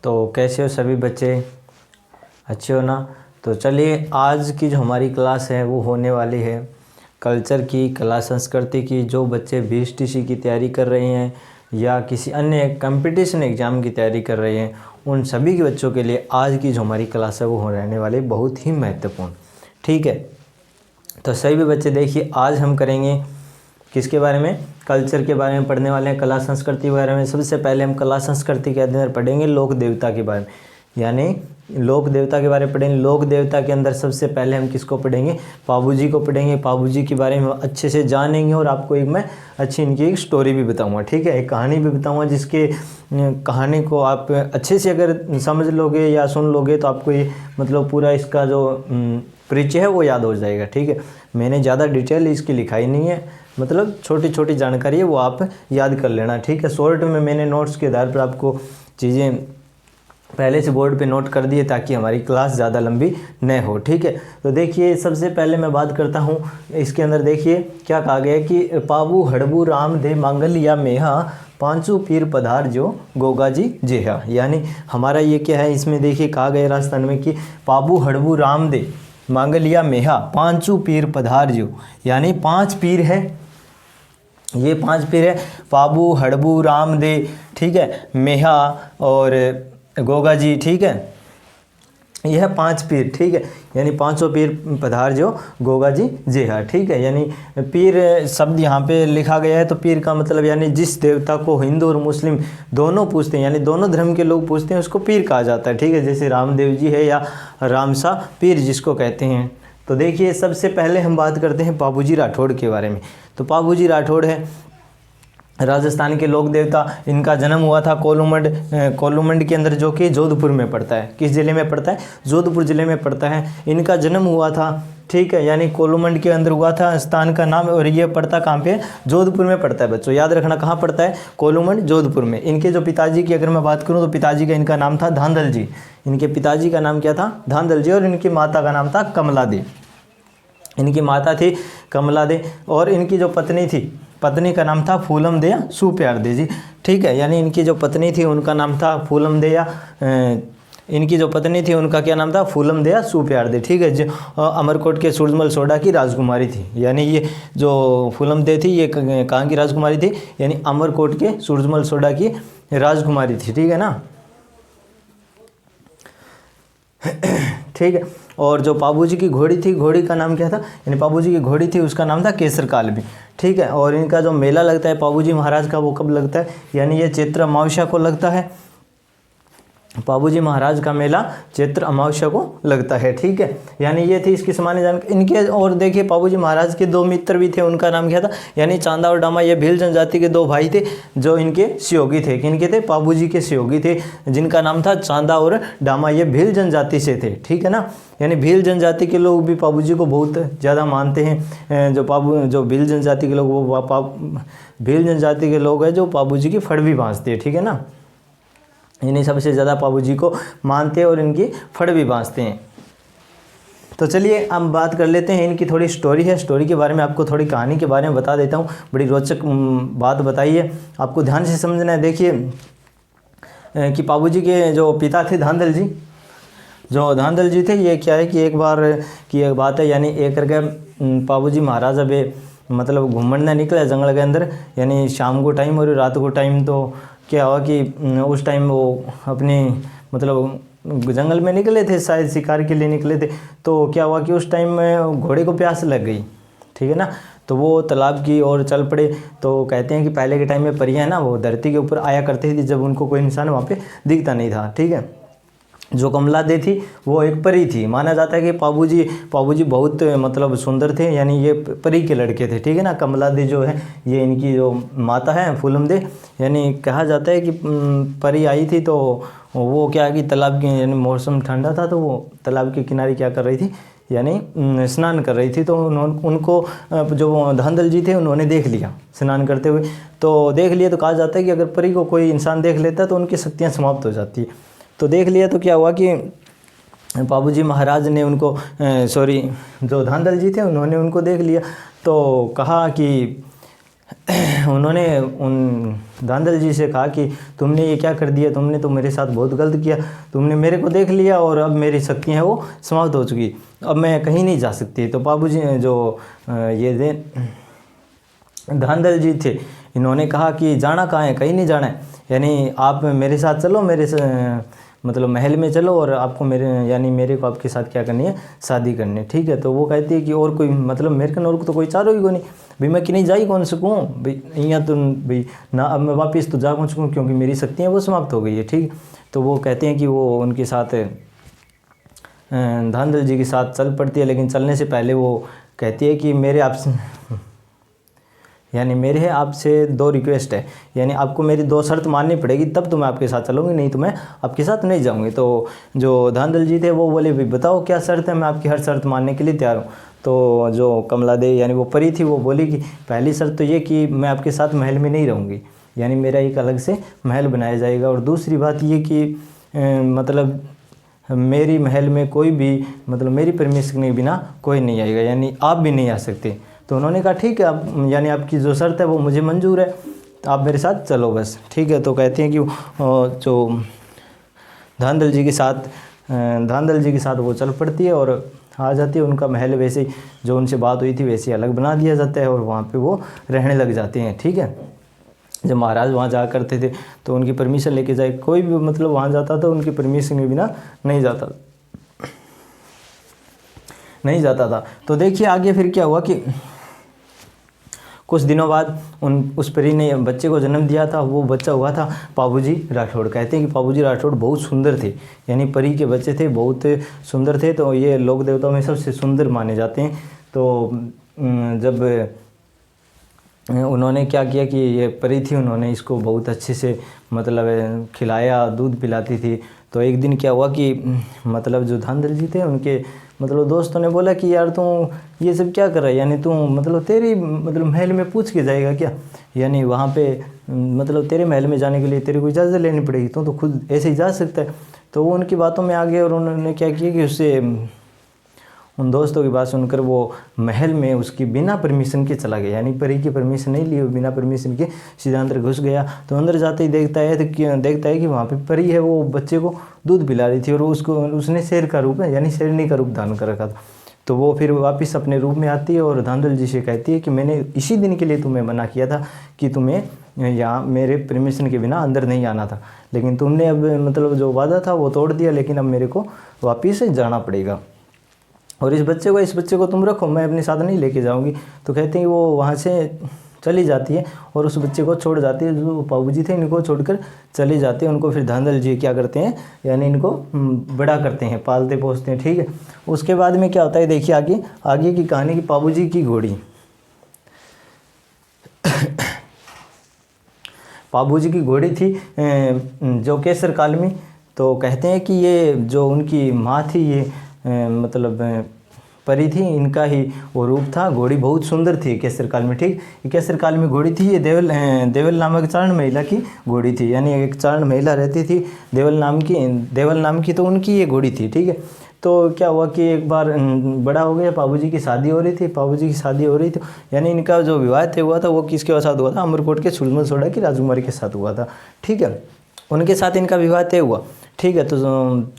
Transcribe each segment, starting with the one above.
तो कैसे हो सभी बच्चे, अच्छे हो ना। तो चलिए आज की जो हमारी क्लास है वो होने वाली है कल्चर की, कला संस्कृति की। जो बच्चे VSTC की तैयारी कर रहे हैं या किसी अन्य कंपटीशन एग्ज़ाम की तैयारी कर रहे हैं, उन सभी के बच्चों के लिए आज की जो हमारी क्लास है वो रहने वाली बहुत ही महत्वपूर्ण। ठीक है, तो सभी बच्चे देखिए, आज हम करेंगे किसके बारे में, कल्चर के बारे में पढ़ने वाले हैं, कला संस्कृति के बारे में। सबसे पहले हम कला संस्कृति के अंदर पढ़ेंगे लोक देवता के बारे में, यानी लोक देवता के बारे में पढ़ेंगे। लोक देवता के अंदर सबसे पहले हम किसको पढ़ेंगे, पाबू जी को पढ़ेंगे। पाबू जी के बारे में अच्छे से जानेंगे और आपको एक मैं अच्छी इनकी एक स्टोरी भी बताऊंगा। ठीक है, एक कहानी भी बताऊंगा जिसके कहानी को आप अच्छे से अगर समझ लोगे या सुन लोगे तो आपको ये मतलब पूरा इसका जो परिचय है वो याद हो जाएगा। ठीक है, मैंने ज़्यादा डिटेल इसकी लिखाई नहीं है, मतलब छोटी छोटी जानकारी है वो आप याद कर लेना। ठीक है, शॉर्ट में मैंने नोट्स के आधार पर आपको चीज़ें पहले से बोर्ड पे नोट कर दिए ताकि हमारी क्लास ज़्यादा लंबी न हो। ठीक है, तो देखिए सबसे पहले मैं बात करता हूँ इसके अंदर। देखिए क्या कहा गया है कि पाबू हड़बू राम दे मांगल या मेहा पांचू पीर पधार जो गोगा जी जेहा। यानी हमारा ये क्या है, इसमें देखिए कहा गया राजस्थान में कि पाबू हड़बू राम दे मांगलिया मेहा पांचू पीर पधार जो, यानी 5 पीर है, ये 5 पीर है, पाबू हड़बू राम दे, ठीक है, मेहा और गोगा जी। ठीक है, यह 5 पीर। ठीक है, यानी 500 पीर पधार जो गोगा जी जेहा। ठीक है, यानी पीर शब्द यहाँ पे लिखा गया है, तो पीर का मतलब यानी जिस देवता को हिंदू और मुस्लिम दोनों पूजते हैं, यानी दोनों धर्म के लोग पूजते हैं, उसको पीर कहा जाता है। ठीक है, जैसे रामदेव जी है या रामसा पीर जिसको कहते हैं। तो देखिए सबसे पहले हम बात करते हैं पाबूजी राठौड़ के बारे में। तो पाबूजी राठौड़ है राजस्थान के लोक देवता। इनका जन्म हुआ था कोलूमंड के अंदर, जो कि जोधपुर में पड़ता है। किस ज़िले में पड़ता है, जोधपुर ज़िले में पड़ता है। इनका जन्म हुआ था, ठीक है, यानी कोलूमंड के अंदर हुआ था स्थान का नाम, और ये पड़ता कहाँ पे है, जोधपुर में पड़ता है। बच्चों याद रखना कहाँ पड़ता है, कोलूमंड जोधपुर में। इनके जो पिताजी की अगर मैं बात करूँ तो पिताजी का इनका नाम था धांधल जी। इनके पिताजी का नाम क्या था, धांधल जी, और इनकी माता का नाम था कमला दे। इनकी माता थी कमला दे और इनकी जो पत्नी थी, पत्नी का नाम था फूलम दे या सुप्यार दे जी। ठीक है, यानी इनकी जो पत्नी थी उनका नाम था फूलम दे या इनकी जो पत्नी थी उनका क्या नाम था, फूलम दे या सुप्यार दे। ठीक है, जो अमरकोट के सूरजमल सोडा की राजकुमारी थी। यानी ये जो फूलम दे थी ये कहाँ की राजकुमारी थी, यानी अमरकोट के सूरजमल सोडा की राजकुमारी थी। ठीक है ना। ठीक है, और जो पाबूजी की घोड़ी थी, घोड़ी का नाम क्या था, यानी पाबूजी की घोड़ी थी उसका नाम था केसर कालबी। ठीक है, और इनका जो मेला लगता है पाबूजी महाराज का वो कब लगता है, यानी ये चैत्र अमावस्या को लगता है। पाबूजी महाराज का मेला चैत्र अमावस्या को लगता है। ठीक है, यानी ये थी इसकी सामान्य जानकारी इनके। और देखिए पाबूजी महाराज के 2 मित्र भी थे, उनका नाम क्या था, यानी चांदा और डामा। ये भील जनजाति के 2 भाई थे जो इनके सहयोगी थे। किनके थे, पाबूजी के सहयोगी थे, जिनका नाम था चांदा और डामा। ये भील जनजाति से थे। ठीक है ना, यानी भील जनजाति के लोग भी पाबूजी को बहुत ज़्यादा मानते हैं। जो भील जनजाति के लोग वो भील जनजाति के लोग हैं जो पाबूजी की फड़ भी भांजते हैं। ठीक है ना, इन्हीं सबसे ज़्यादा पाबूजी को मानते हैं और इनकी फड़ भी भांजते हैं। तो चलिए हम बात कर लेते हैं, इनकी थोड़ी स्टोरी है। स्टोरी के बारे में आपको थोड़ी कहानी के बारे में बता देता हूँ। बड़ी रोचक बात बताइए, आपको ध्यान से समझना है। देखिए कि पाबूजी के जो पिता थे धांधल जी, जो धांधल जी थे, ये क्या है कि एक बार की एक बात है, यानी एक करके पाबूजी महाराज अबे मतलब घूमने निकले जंगल के अंदर, यानी शाम को टाइम और रात को टाइम। तो क्या हुआ कि उस टाइम वो अपनी मतलब जंगल में निकले थे, शायद शिकार के लिए निकले थे। तो क्या हुआ कि उस टाइम में घोड़े को प्यास लग गई। ठीक है ना, तो वो तालाब की ओर चल पड़े। तो कहते हैं कि पहले के टाइम में परियां ना वो धरती के ऊपर आया करती थी जब उनको कोई इंसान वहाँ पे दिखता नहीं था। ठीक है, जो कमला दे थी वो एक परी थी। माना जाता है कि पाबूजी बहुत मतलब सुंदर थे, यानी ये परी के लड़के थे। ठीक है ना, कमला दे जो है ये इनकी जो माता है फूलम दे, यानी कहा जाता है कि परी आई थी तो वो क्या है कि तालाब के, यानी मौसम ठंडा था तो वो तालाब के किनारे क्या कर रही थी, यानी स्नान कर रही थी। तो उनको जो धांधल जी थे उन्होंने देख लिया स्नान करते हुए। तो देख लिया तो कहा जाता है कि अगर परी को कोई इंसान देख लेता है तो उनकी शक्तियाँ समाप्त हो जाती है। तो देख लिया तो क्या हुआ कि पाबूजी महाराज ने उनको जो धांधल जी थे उन्होंने उनको देख लिया। तो कहा कि उन्होंने उन धांधल जी से कहा कि तुमने ये क्या कर दिया, तुमने तो मेरे साथ बहुत गलत किया, तुमने मेरे को देख लिया और अब मेरी शक्तियाँ हैं वो समाप्त हो चुकी, अब मैं कहीं नहीं जा सकती। तो बाबूजी जो ये थे धांधल जी थे, इन्होंने कहा कि जाना कहाँ है, कहीं नहीं जाना है, यानी आप मेरे साथ चलो, मतलब महल में चलो और आपको मेरे को आपके साथ क्या करनी है, शादी करनी है, ठीक है। तो वो कहती है कि और कोई मतलब मेरे कन और को तो कोई चारो ही को नहीं, भाई मैं कि नहीं जाई कौन सकूँ भाई, यहाँ तो भाई ना, अब मैं वापस तो जा कौन सकूँ क्योंकि मेरी शक्तियाँ वो समाप्त हो गई है, ठीक। तो वो कहते हैं कि वो उनके साथ धांधल जी के साथ चल पड़ती है, लेकिन चलने से पहले वो कहती है कि मेरे आपसे 2 रिक्वेस्ट है, यानी आपको मेरी 2 शर्त माननी पड़ेगी तब तो मैं आपके साथ चलूँगी, नहीं तो मैं आपके साथ नहीं जाऊँगी। तो जो धांधल जी थे वो बोले भाई बताओ क्या शर्त है, मैं आपकी हर शर्त मानने के लिए तैयार हूँ। तो जो कमला देवी यानी वो परी थी वो बोली कि पहली शर्त तो ये कि मैं आपके साथ महल में नहीं रहूँगी, यानी मेरा एक अलग से महल बनाया जाएगा, और दूसरी बात ये कि मतलब मेरी महल में कोई भी मतलब मेरी परमिशन के बिना कोई नहीं आएगा, यानी आप भी नहीं आ सकते। तो उन्होंने कहा ठीक है, आप यानी आपकी जो शर्त है वो मुझे मंजूर है, तो आप मेरे साथ चलो बस, ठीक है। तो कहते हैं कि जो धांधल जी के साथ वो चल पड़ती है और आ जाती है। उनका महल वैसे ही जो उनसे बात हुई थी वैसे अलग बना दिया जाता है और वहाँ पे वो रहने लग जाते हैं, ठीक है। जब महाराज वहाँ जा करते थे तो उनकी परमिशन लेके जाए, कोई भी मतलब वहाँ जाता था उनकी परमिशन के बिना नहीं जाता था। तो देखिए आगे फिर क्या हुआ कि कुछ दिनों बाद उस परी ने बच्चे को जन्म दिया था, वो बच्चा हुआ था पाबूजी राठौड़। कहते हैं कि पाबूजी राठौड़ बहुत सुंदर थे, यानी परी के बच्चे थे, बहुत सुंदर थे, तो ये लोक देवताओं में सबसे सुंदर माने जाते हैं। तो जब उन्होंने क्या किया कि ये परी थी, उन्होंने इसको बहुत अच्छे से मतलब खिलाया, दूध पिलाती थी। तो एक दिन क्या हुआ कि मतलब जो धांधल जी थे उनके मतलब दोस्तों ने बोला कि यार तू ये सब क्या कर रहा है, यानी तू मतलब तेरी मतलब महल में पूछ के जाएगा क्या, यानी वहाँ पे मतलब तेरे महल में जाने के लिए तेरे को इजाज़त लेनी पड़ेगी, तू तो खुद ऐसे ही जा सकता है। तो वो उनकी बातों में आ गए और उन्होंने क्या किया कि उससे उन दोस्तों की बात सुनकर वो महल में उसकी बिना परमिशन के चला गया, यानी परी की परमिशन नहीं ली, बिना परमिशन के सीधा अंदर घुस गया। तो अंदर जाते ही देखता है कि वहाँ पे परी है, वो बच्चे को दूध पिला रही थी और उसने शेर का रूप है यानी शेरनी का रूप धारण कर रखा था। तो वो फिर वापस अपने रूप में आती है और धांधल जी से कहती है कि मैंने इसी दिन के लिए तुम्हें मना किया था कि तुम्हें यहाँ मेरे परमिशन के बिना अंदर नहीं आना था, लेकिन तुमने अब मतलब जो वादा था वो तोड़ दिया, लेकिन अब मेरे को वापस जाना पड़ेगा और इस बच्चे को तुम रखो, मैं अपने साथ नहीं लेके जाऊंगी। तो कहते हैं वो वहाँ से चली जाती है और उस बच्चे को छोड़ जाती है, जो पाबूजी थे इनको छोड़कर चली जाती है। उनको फिर धांधल जी क्या करते हैं, यानी इनको बड़ा करते हैं, पालते पोसते हैं, ठीक है। उसके बाद में क्या होता है देखिए आगे की कहानी की पाबूजी की घोड़ी। पाबूजी की घोड़ी थी जो केसर काल में। तो कहते हैं कि ये जो उनकी माँ थी ये मतलब परी थी, इनका ही वो रूप था। घोड़ी बहुत सुंदर थी केसर काल में, ठीक। केसर काल में घोड़ी थी ये देवल नामक चारण महिला की घोड़ी थी, यानी एक चारण महिला रहती थी देवल नाम की, तो उनकी ये घोड़ी थी, ठीक है। तो क्या हुआ कि एक बार बड़ा हो गया, पाबूजी की शादी हो रही थी, यानी इनका जो विवाह तय हुआ था वो किसके साथ हुआ था, अमरकोट के सुलमन सोडा की राजकुमारी के साथ हुआ था, ठीक है। उनके साथ इनका विवाह तय हुआ, ठीक है। तो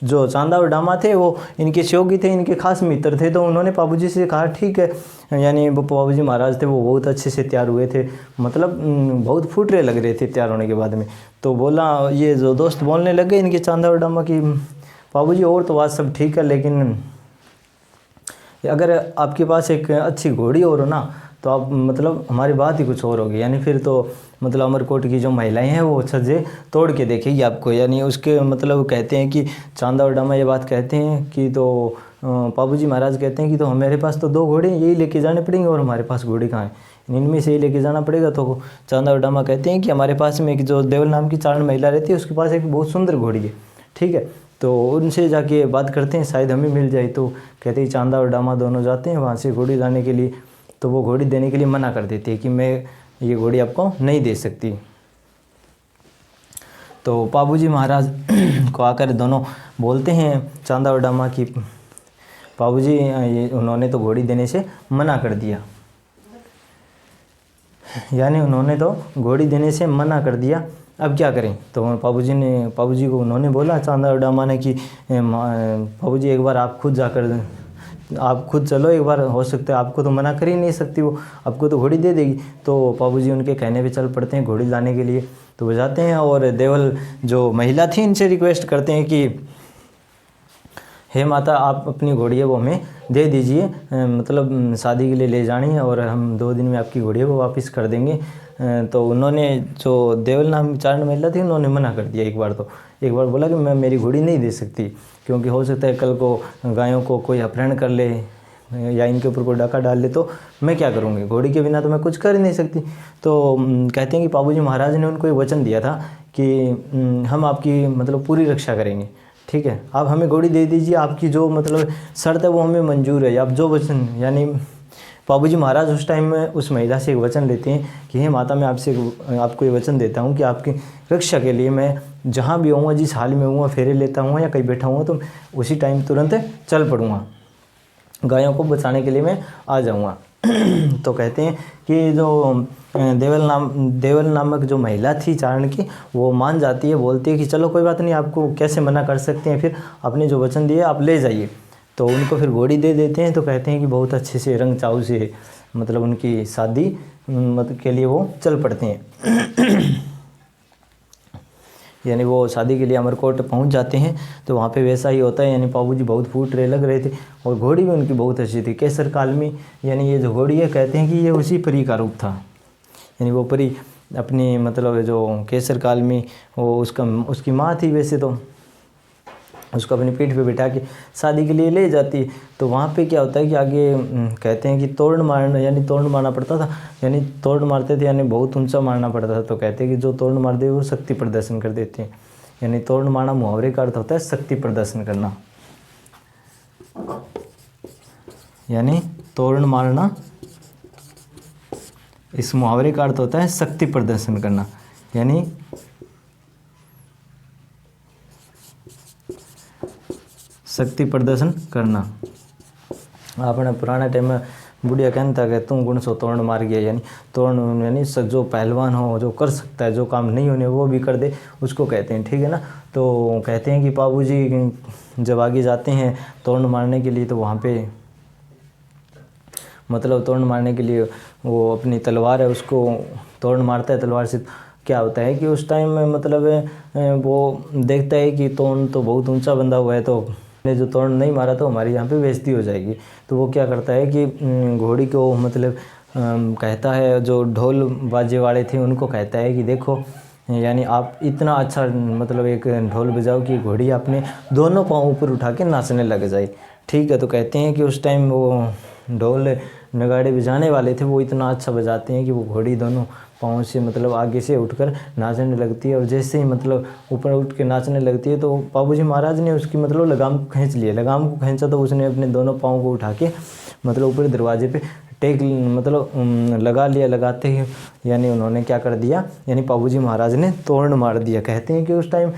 जो चांदा और डामा थे वो इनके सहयोगी थे, इनके खास मित्र थे। तो उन्होंने पाबूजी से कहा ठीक है, यानी वो पाबूजी महाराज थे वो बहुत अच्छे से तैयार हुए थे, मतलब बहुत फुटरे लग रहे थे तैयार होने के बाद में। तो बोला ये जो दोस्त बोलने लग गए इनके चांदा और डामा की, पाबूजी और तो बात सब ठीक है, लेकिन अगर आपके पास एक अच्छी घोड़ी और हो ना तो आप मतलब हमारी बात ही कुछ और होगी, यानी फिर तो मतलब अमरकोट की जो महिलाएं हैं वो छज्जे तोड़ के देखेगी आपको। यानी उसके मतलब कहते हैं कि चांदा और डामा ये बात कहते हैं कि तो पाबूजी महाराज कहते हैं कि तो हमारे पास तो 2 घोड़े यही लेके जाने पड़ेंगे और हमारे पास घोड़े कहाँ हैं, इनमें से ही लेके जाना पड़ेगा। तो चांदा और डामा कहते हैं कि हमारे पास में एक जो देवल नाम की चारण महिला रहती है उसके पास एक बहुत सुंदर घोड़ी है, ठीक है। तो उनसे जाके बात करते हैं, शायद हमें मिल जाए। तो कहते हैं चांदा और डामा दोनों जाते हैं वहाँ से घोड़ी लाने के लिए। तो वो घोड़ी देने के लिए मना कर देती है कि मैं ये घोड़ी आपको नहीं दे सकती। तो पाबूजी महाराज को आकर दोनों बोलते हैं चांदा और डामा की पाबूजी उन्होंने तो घोड़ी देने से मना कर दिया। यानी उन्होंने तो घोड़ी देने से मना कर दिया। अब क्या करें? तो पापू जी को उन्होंने बोला चांदा उडामा ने कि पापू जी एक बार आप खुद चलो एक बार, हो सकता है आपको तो मना कर ही नहीं सकती वो, आपको तो घोड़ी दे देगी। तो पापू जी उनके कहने पे चल पड़ते हैं घोड़ी लाने के लिए। तो वो जाते हैं और देवल जो महिला थी इनसे रिक्वेस्ट करते हैं कि हे माता आप अपनी घोड़ी है वो हमें दे दीजिए, मतलब शादी के लिए ले जानी है और हम 2 दिन में आपकी घोड़ी है वो वापस कर देंगे। तो उन्होंने जो देवल नाम चारण महिला थी उन्होंने मना कर दिया। एक बार बोला कि मैं मेरी घोड़ी नहीं दे सकती, क्योंकि हो सकता है कल को गायों को कोई अपहरण कर ले या इनके ऊपर कोई डाका डाल ले तो मैं क्या करूँगी, घोड़ी के बिना तो मैं कुछ कर ही नहीं सकती। तो कहते हैं कि पापू जी महाराज ने उनको एक वचन दिया था कि हम आपकी मतलब पूरी रक्षा करेंगे, ठीक है, आप हमें घोड़ी दे दीजिए, आपकी जो मतलब शर्त है वो हमें मंजूर है। आप जो वचन, यानी पापू जी महाराज उस टाइम में उस महिला से एक वचन लेते हैं कि हे माता मैं आपको ये वचन देता हूँ कि आपकी रक्षा के लिए मैं जहाँ भी होऊंगा, जिस हाल में होऊंगा, फेरे लेता हूँ या कहीं बैठा हुआ तो उसी टाइम तुरंत चल पड़ूँगा, गायों को बचाने के लिए मैं आ जाऊँगा। तो कहते हैं कि जो देवल नामक जो महिला थी चारण की, वो मान जाती है, बोलती है कि चलो कोई बात नहीं, आपको कैसे मना कर सकते हैं, फिर आपने जो वचन दिया आप ले जाइए। तो उनको फिर घोड़ी दे देते हैं। तो कहते हैं कि बहुत अच्छे से रंग चाव से मतलब उनकी शादी मतलब के लिए वो चल पड़ते हैं। यानी वो शादी के लिए अमरकोट पहुंच जाते हैं। तो वहाँ पे वैसा ही होता है, यानी पापू जी बहुत फूट रहे लग रहे थे और घोड़ी भी उनकी बहुत अच्छी थी, केसर कालमी। यानी ये जो घोड़ी है कहते हैं कि ये उसी परी का रूप था, यानी वो परी अपनी मतलब जो केसर कालमी वो उसकी माँ थी, वैसे तो उसको अपनी पीठ पे बिठा के शादी के लिए ले जाती। तो वहाँ पे क्या होता है कि आगे कहते हैं कि तोड़ मारना पड़ता था, यानी तोड़ मारते थे, यानी बहुत ऊंचा मारना पड़ता था। तो कहते हैं कि जो तोड़ मार दे वो शक्ति प्रदर्शन कर देते हैं। यानी तोड़ मारना मुहावरे का अर्थ होता है शक्ति प्रदर्शन करना, यानी तोड़ मारना इस मुहावरे का अर्थ होता है शक्ति प्रदर्शन करना, यानी शक्ति प्रदर्शन करना। अपने पुराने टाइम में बुढ़िया कहता कि तू गुण सो तोड़ मार गया, यानी तोड़ यानी जो पहलवान हो, जो कर सकता है, जो काम नहीं होने वो भी कर दे, उसको कहते हैं, ठीक है ना। तो कहते हैं कि पापू जी जब आगे जाते हैं तोड़ मारने के लिए, तो वहाँ पे मतलब तोड़ मारने के लिए वो अपनी तलवार है उसको तोड़ मारता है तलवार से। क्या होता है कि उस टाइम में मतलब वो देखता है कि तोड़ तो बहुत ऊंचा बंधा हुआ है, तो ने जो तोड़ नहीं मारा तो हमारी यहाँ पे बेइज्जती हो जाएगी। तो वो क्या करता है कि घोड़ी को मतलब कहता है, जो ढोल बाजे वाले थे उनको कहता है कि देखो, यानी आप इतना अच्छा मतलब एक ढोल बजाओ कि घोड़ी अपने दोनों पाँव ऊपर उठा के नाचने लग जाए, ठीक है। तो कहते हैं कि उस टाइम वो ढोल नगाड़े बजाने वाले थे, वो इतना अच्छा बजाते हैं कि वो घोड़ी दोनों पाँव से मतलब आगे से उठकर नाचने लगती है। और जैसे ही मतलब ऊपर उठ के नाचने लगती है तो पापू जी महाराज ने उसकी मतलब लगाम को खींच लिया। लगाम को खींचा तो उसने अपने दोनों पाँव को उठा के मतलब ऊपर दरवाजे पे टेक मतलब लगा लिया। लगाते ही यानी उन्होंने क्या कर दिया, यानी पापू जी महाराज ने तोड़ मार दिया। कहते हैं कि उस टाइम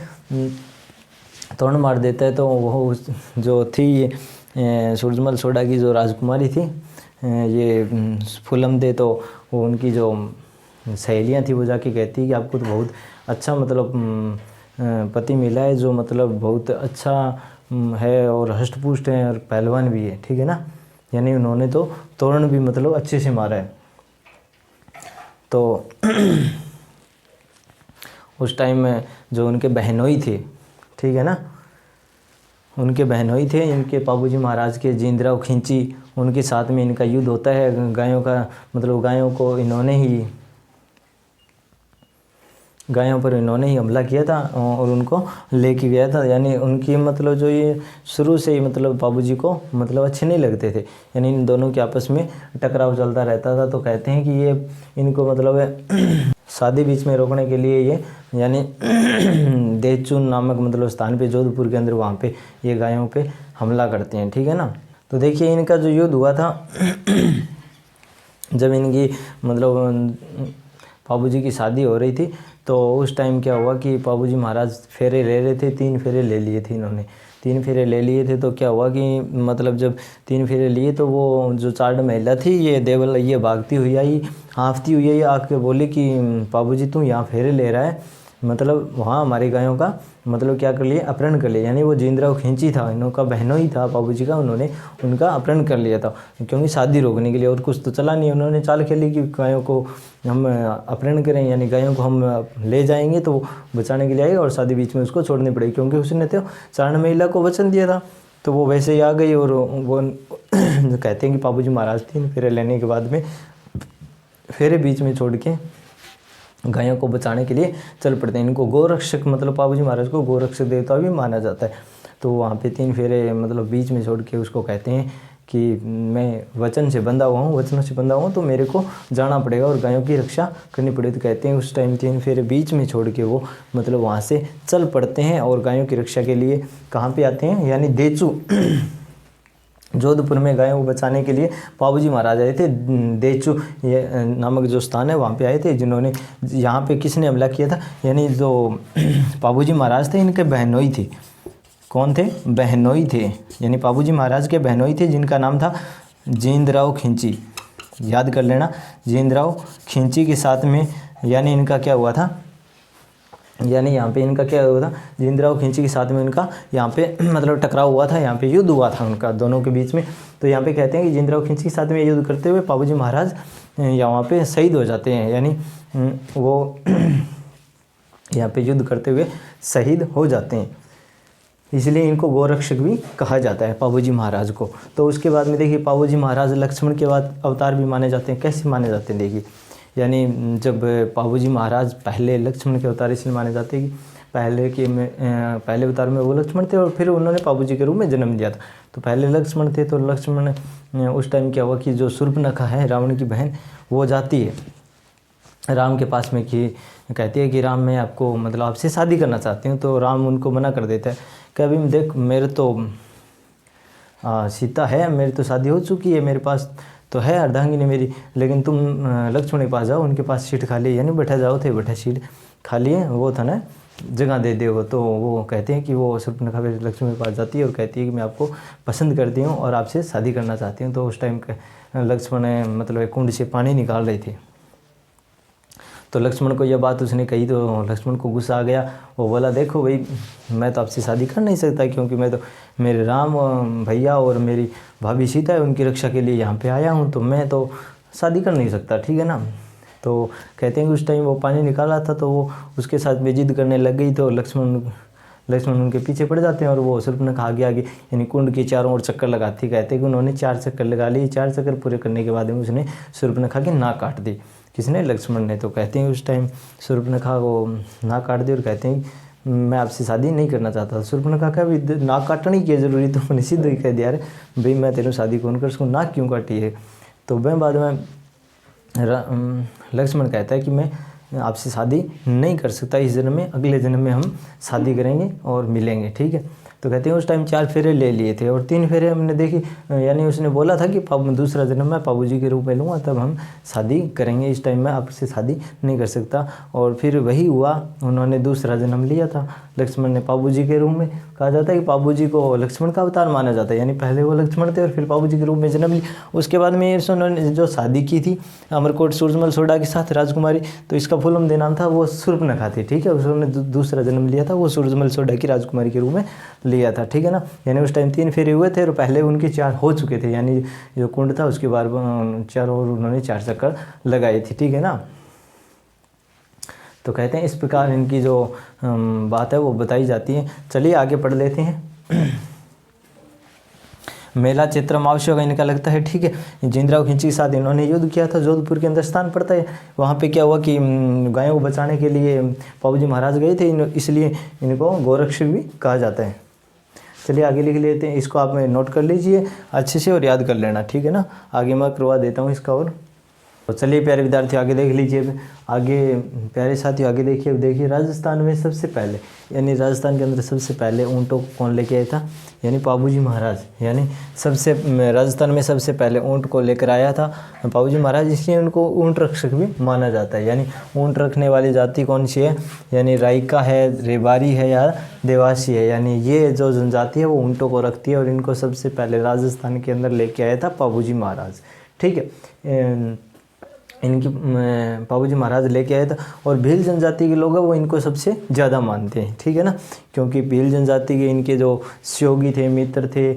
तोड़ मार देता है तो वो जो थी ये सूरजमल सोडा की जो राजकुमारी थी ये फूलम दे, तो वो उनकी जो सहेलियां थी वो जाके कहती कि आपको तो बहुत अच्छा मतलब पति मिला है, जो मतलब बहुत अच्छा है और हष्ट-पुष्ट है और पहलवान भी है, ठीक है ना। यानी उन्होंने तो तोरण भी मतलब अच्छे से मारा है। तो उस टाइम में जो उनके बहनोई थे, ठीक है ना, उनके बहनोई थे इनके पापू जी महाराज के, जिंदराव खिंची, उनके साथ में इनका युद्ध होता है। गायों का मतलब गायों पर इन्होंने ही हमला किया था और उनको लेके गया था। यानी उनकी मतलब जो ये शुरू से ही मतलब पापू जी को मतलब अच्छे नहीं लगते थे, यानी इन दोनों के आपस में टकराव चलता रहता था। तो कहते हैं कि ये इनको मतलब शादी बीच में रोकने के लिए ये यानी देचून नामक मतलब स्थान पे जोधपुर के अंदर वहाँ पे ये गायों पे हमला करते हैं, ठीक है ना। तो देखिए इनका जो युद्ध हुआ था जब इनकी मतलब पापू जी की शादी हो रही थी तो उस टाइम क्या हुआ कि बाबूजी महाराज फेरे ले रहे थे, 3 फेरे ले लिए थे इन्होंने, 3 फेरे ले लिए थे। तो क्या हुआ कि मतलब जब 3 फेरे लिए तो वो जो चारण महिला थी ये देवल ये भागती हुई आई, हाँफती हुई आई, आके बोली कि बाबूजी तू यहाँ फेरे ले रहा है, मतलब वहाँ हमारी गायों का मतलब क्या कर लिया, अपहरण कर लिया। यानी वो जींद्राव खिंची था, इनका बहनों ही था बाबूजी का, उन्होंने उनका अपहरण कर लिया था क्योंकि शादी रोकने के लिए, और कुछ तो चला नहीं। उन्होंने चाल खेली कि गायों को हम अपहरण करें, यानी गायों को हम ले जाएंगे तो बचाने के लिए आए और शादी बीच में उसको छोड़नी पड़ेगी, क्योंकि उसने तो चारण महिला को वचन दिया था। तो वो वैसे ही आ गई और वो कहते हैं कि बाबूजी महाराज 3 फेरे लेने के बाद में फेरे बीच में छोड़ के गायों को बचाने के लिए चल पड़ते हैं। इनको गोरक्षक मतलब बाबूजी महाराज को गोरक्षक देवता भी माना जाता है। तो वहाँ पे 3 फेरे मतलब बीच में छोड़ के उसको कहते हैं कि मैं वचन से बंधा हुआ हूँ, वचनों से बंधा हुआ हूँ, तो मेरे को जाना पड़ेगा और गायों की रक्षा करनी पड़ेगी। तो कहते हैं उस टाइम 3 फेरे बीच में छोड़ के वो मतलब वहाँ से चल पड़ते हैं और गायों की रक्षा के लिए कहाँ पर आते हैं, यानी देचू जोधपुर में गायों को बचाने के लिए बाबूजी महाराज आए थे। देचू ये नामक जो स्थान है वहाँ पे आए थे, जिन्होंने यहाँ पे किसने हमला किया था, यानी जो बाबूजी महाराज थे इनके बहनोई थे। कौन थे? बहनोई थे, यानी बाबूजी महाराज के बहनोई थे जिनका नाम था जींद्राव खिंची। याद कर लेना, जींद्राव खिंची के साथ में यानी इनका क्या हुआ था, यानी यहाँ पे इनका क्या हुआ था, जींद्राव खिंची के साथ में इनका यहाँ पे मतलब टकराव हुआ था, यहाँ पे युद्ध हुआ था उनका दोनों के बीच में। तो यहाँ पे कहते हैं कि जींद्राव खिंची के साथ में युद्ध करते हुए बाबूजी महाराज यहाँ पे शहीद हो जाते हैं, यानी वो यहाँ पे युद्ध करते हुए शहीद हो जाते हैं, इसलिए इनको गोरक्षक भी कहा जाता है बाबूजी महाराज को। तो उसके बाद में देखिए बाबूजी महाराज लक्ष्मण के बाद अवतार भी माने जाते हैं। कैसे माने जाते हैं देखिए, यानी जब बाबूजी महाराज पहले लक्ष्मण के अवतार इसलिए माने जाते हैं कि पहले अवतार में वो लक्ष्मण थे और फिर उन्होंने बाबूजी के रूप में जन्म लिया था। तो पहले लक्ष्मण थे, तो लक्ष्मण उस टाइम क्या हुआ कि जो शूर्पणखा है रावण की बहन, वो जाती है राम के पास में कि कहती है कि राम मैं आपको मतलब आपसे शादी करना चाहती हूँ। तो राम उनको मना कर देता है कि अभी देख मेरे तो सीता है, मेरी तो शादी हो चुकी है, मेरे पास तो है अर्धांगिनी मेरी, लेकिन तुम लक्ष्मण के पास जाओ, उनके पास सीट खाली है, यानी बैठा जाओ थे बैठा सीट खाली है, वो था ना जगह दे दो। तो वो कहते हैं कि वो शूर्पणखा लक्ष्मण के पास जाती है और कहती है कि मैं आपको पसंद करती हूँ और आपसे शादी करना चाहती हूँ। तो उस टाइम लक्ष्मण मतलब कुंड से पानी निकाल रहे थे, तो लक्ष्मण को यह बात उसने कही तो लक्ष्मण को गुस्सा आ गया। वो बोला देखो भाई मैं तो आपसे शादी कर नहीं सकता, क्योंकि मैं तो मेरे राम भैया और मेरी भाभी सीता है उनकी रक्षा के लिए यहाँ पे आया हूँ, तो मैं तो शादी कर नहीं सकता, ठीक है ना। तो कहते हैं कि उस टाइम वो पानी निकाला था तो वो उसके साथ में जिद करने लग गई, तो लक्ष्मण उनके पीछे पड़ जाते हैं और वो शूर्पणखा आगे आगे यानी कुंड के चारों ओर चक्कर लगाती। कहते हैं कि उन्होंने 4 चक्कर लगा लिए, 4 चक्कर पूरे करने के बाद में उसने शूर्पणखा की नाक काट दी। किसने? लक्ष्मण ने। तो कहते हैं उस टाइम शूर्पणखा को नाक काट दी और कहते हैं मैं आपसे शादी नहीं करना चाहता। शूर्पणखा का भी नाक काटने की ज़रूरी, तो उन्होंने सीधे ही कह दिया अरे भाई मैं तेरे शादी कौन कर, उसको नाक क्यों काटी है। तो वह बाद में लक्ष्मण कहता है कि मैं आपसे शादी नहीं कर सकता इस जन्म में, अगले जन्म में हम शादी करेंगे और मिलेंगे, ठीक है। तो कहते हैं उस टाइम 4 फेरे ले लिए थे और 3 फेरे हमने देखी, यानी उसने बोला था कि दूसरा जन्म मैं बाबूजी के रूप में लूँगा तब हम शादी करेंगे, इस टाइम मैं आपसे शादी नहीं कर सकता। और फिर वही हुआ, उन्होंने दूसरा जन्म लिया था लक्ष्मण ने बाबूजी के रूप में। कहा जाता है कि बाबूजी को लक्ष्मण का अवतार माना जाता है, यानी पहले वो लक्ष्मण थे और फिर बाबूजी के रूप में जन्म लिया। उसके बाद में उन्होंने जो शादी की थी अमरकोट सूरजमल सोडा के साथ राजकुमारी, तो इसका फुल उम्दे नाम था वो शूर्पणखा थी, ठीक है। उसने दूसरा जन्म लिया था, वो सूरजमल सोडा की राजकुमारी के रूप में लिया था, ठीक है ना। यानी उस टाइम 3 फेरे हुए थे और पहले उनके 4 हो चुके थे, यानी जो कुंड था उसके बाद 4 और उन्होंने 4 चक्कर लगाए थे, ठीक है ना। तो कहते हैं इस प्रकार इनकी जो बात है वो बताई जाती है। चलिए आगे पढ़ लेते हैं। मेला चैत्र अमावस्या का इनका लगता है, ठीक है। जींद्राव खिंची के साथ इन्होंने युद्ध किया था, जोधपुर के अंदर स्थान पड़ता है। वहाँ पे क्या हुआ कि गायों को बचाने के लिए बाबूजी महाराज गए थे, इसलिए इनको गोरक्षक भी कहा जाता है। चलिए आगे लिख लेते हैं, इसको आप नोट कर लीजिए अच्छे से और याद कर लेना, ठीक है ना। आगे मैं करवा देता हूँ इसका और तो चलिए प्यारे विद्यार्थियों आगे देख लीजिए। आगे प्यारे साथियों आगे देखिए। देखिए राजस्थान में सबसे पहले यानी राजस्थान के अंदर सबसे पहले ऊँटों को कौन लेके आया था, यानी पाबूजी महाराज। यानी राजस्थान में सबसे पहले ऊँट को लेकर आया था पाबूजी महाराज, इसलिए उनको ऊँट रक्षक भी माना जाता है। यानी ऊँट रखने वाली जाति कौन सी है, यानी रायका है, रेबारी है या देवासी है। यानी ये जो जनजाति है वो ऊँटों को रखती है और इनको सबसे पहले राजस्थान के अंदर लेके आया था पाबूजी महाराज। ठीक है, इनकी पाबूजी महाराज लेके आए थे। और भील जनजाति के लोग हैं वो इनको सबसे ज़्यादा मानते हैं। ठीक है ना, क्योंकि भील जनजाति के इनके जो सहयोगी थे, मित्र थे,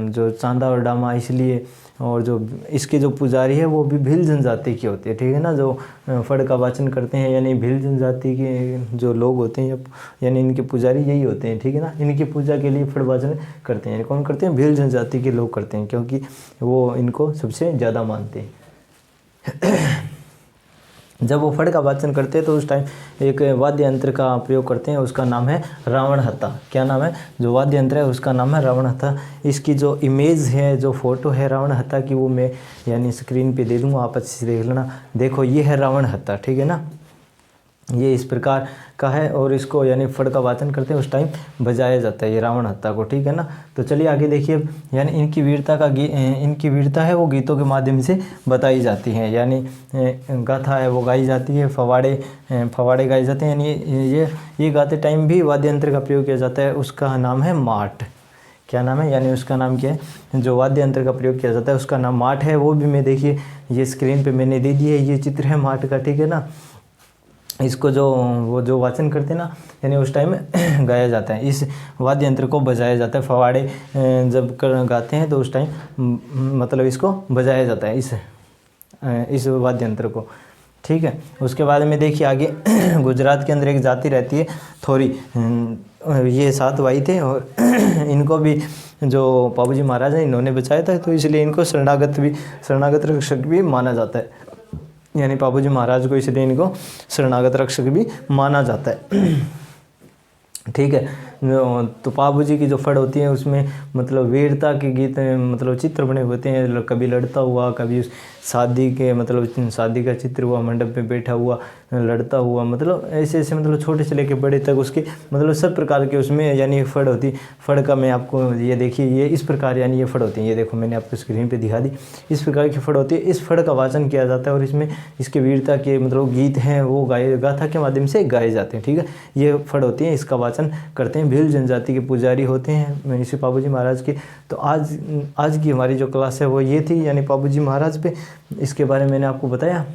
जो चांदा और डामा, इसलिए। और जो इसके जो पुजारी है वो भी भील जनजाति के होते हैं। ठीक है ना, जो फड़ का वाचन करते हैं, यानी भील जनजाति के जो लोग होते हैं यानी इनके पुजारी यही होते हैं। ठीक है ना, इनकी पूजा के लिए फड़ वाचन करते हैं। कौन करते हैं, भील जनजाति के लोग करते हैं, क्योंकि वो इनको सबसे ज़्यादा मानते हैं। जब वो फड़ का वाचन करते हैं तो उस टाइम एक वाद्य यंत्र का प्रयोग करते हैं, उसका नाम है रावण हत्था। क्या नाम है, जो वाद्य यंत्र है उसका नाम है रावण हत्था। इसकी जो इमेज है, जो फोटो है रावण हत्था की, वो मैं यानी स्क्रीन पे दे दूँगा, आप अच्छे से देख लेना। देखो ये है रावण हत्था। ठीक है ना, ये इस प्रकार का है और इसको यानी फड़ का वाचन करते हैं उस टाइम बजाया जाता है ये रावण हत्था को। ठीक है ना, तो चलिए आगे देखिए। यानी इनकी वीरता है वो गीतों के माध्यम से बताई जाती है। यानी गाथा है वो गाई जाती है, फवाड़े गाए जाते हैं। यानी ये गाते टाइम भी वाद्य यंत्र का प्रयोग किया जाता है, उसका नाम है माट। क्या नाम है, यानी उसका नाम क्या है, जो वाद्य यंत्र का प्रयोग किया जाता है उसका नाम माट है। वो भी मैं देखिए ये स्क्रीन पर मैंने दे दी है, ये चित्र है माट का। ठीक है ना, इसको जो वाचन करते हैं ना, यानी उस टाइम गाया जाता है, इस वाद्य यंत्र को बजाया जाता है। फवाड़े जब गाते हैं तो उस टाइम मतलब इसको बजाया जाता है, इस वाद्य यंत्र को। ठीक है, उसके बाद में देखिए आगे गुजरात के अंदर एक जाति रहती है थोरी, ये 7 भाई थे और इनको भी जो पाबूजी महाराज हैं इन्होंने बचाया था, तो इसलिए इनको शरणागत रक्षक भी माना जाता है। यानी पाबूजी महाराज को इसलिए इनको शरणागत रक्षक भी माना जाता है। ठीक है, तो पाबूजी की जो फड़ होती है उसमें मतलब वीरता के गीत मतलब चित्र बने होते हैं, कभी लड़ता हुआ, कभी उस शादी का चित्र हुआ, मंडप पे बैठा हुआ लड़ता हुआ, मतलब ऐसे मतलब छोटे से लेके बड़े तक उसके मतलब सब प्रकार के उसमें यानी फड़ होती। फड़ का मैं आपको ये देखिए, ये इस प्रकार यानी ये फड़ होती है, ये देखो मैंने आपको स्क्रीन पे दिखा दी, इस प्रकार की फड़ होती है। इस फड़ का वाचन किया जाता है और इसमें इसके वीरता के मतलब गीत हैं वो गाथा के माध्यम से गाए जाते हैं। ठीक है, ये फड़ होती है, इसका वाचन करते हैं भील जनजाति के पुजारी होते हैं इसी पाबूजी महाराज के। तो आज की हमारी जो क्लास है वो ये थी, यानी पाबूजी महाराज पे, इसके बारे में मैंने आपको बताया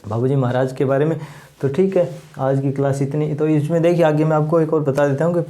पाबूजी महाराज के बारे में। तो ठीक है, आज की क्लास इतनी। तो इसमें देखिए आगे मैं आपको एक और बता देता हूँ कि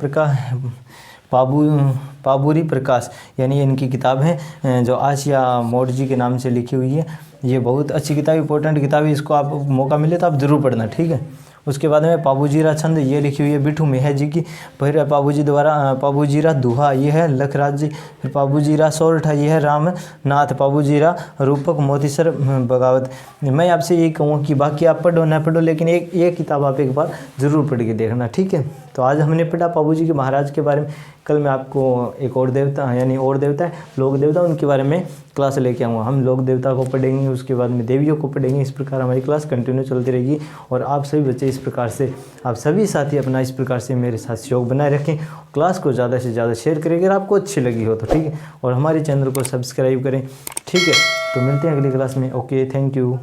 पाबूरी प्रकाश यानी इनकी किताब है जो आसिया मोर्जी के नाम से लिखी हुई है। ये बहुत अच्छी किताब, इंपॉर्टेंट किताब है, इसको आप मौका मिले तो आप ज़रूर पढ़ना। ठीक है, उसके बाद में पाबूजीरा छंद ये लिखी हुई है बिठू मेहर जी की। फिर पाबूजीरा दुहा ये है लखराज जी। फिर पाबूजीरा सोरठा ये है रामनाथ। पाबूजीरा रूपक मोतीसर बगावत। मैं आपसे यही कहूँगा कि बाकी आप पढ़ो ना पढ़ो, लेकिन ये किताब आप एक बार ज़रूर पढ़ के देखना। ठीक है, तो आज हमने पढ़ा पाबूजी के महाराज के बारे में। कल मैं आपको एक और देवता यानी और देवता है लोक देवता, उनके बारे में क्लास लेके आऊँगा। हम लोक देवता को पढ़ेंगे, उसके बाद में देवियों को पढ़ेंगे। इस प्रकार हमारी क्लास कंटिन्यू चलती रहेगी और आप सभी बच्चे इस प्रकार से, आप सभी साथी अपना इस प्रकार से मेरे साथ सहयोग बनाए रखें। क्लास को ज़्यादा से ज़्यादा शेयर करें अगर आपको अच्छी लगी हो तो। ठीक है, और हमारे चैनल को सब्सक्राइब करें। ठीक है, तो मिलते हैं अगली क्लास में। Okay, thank you.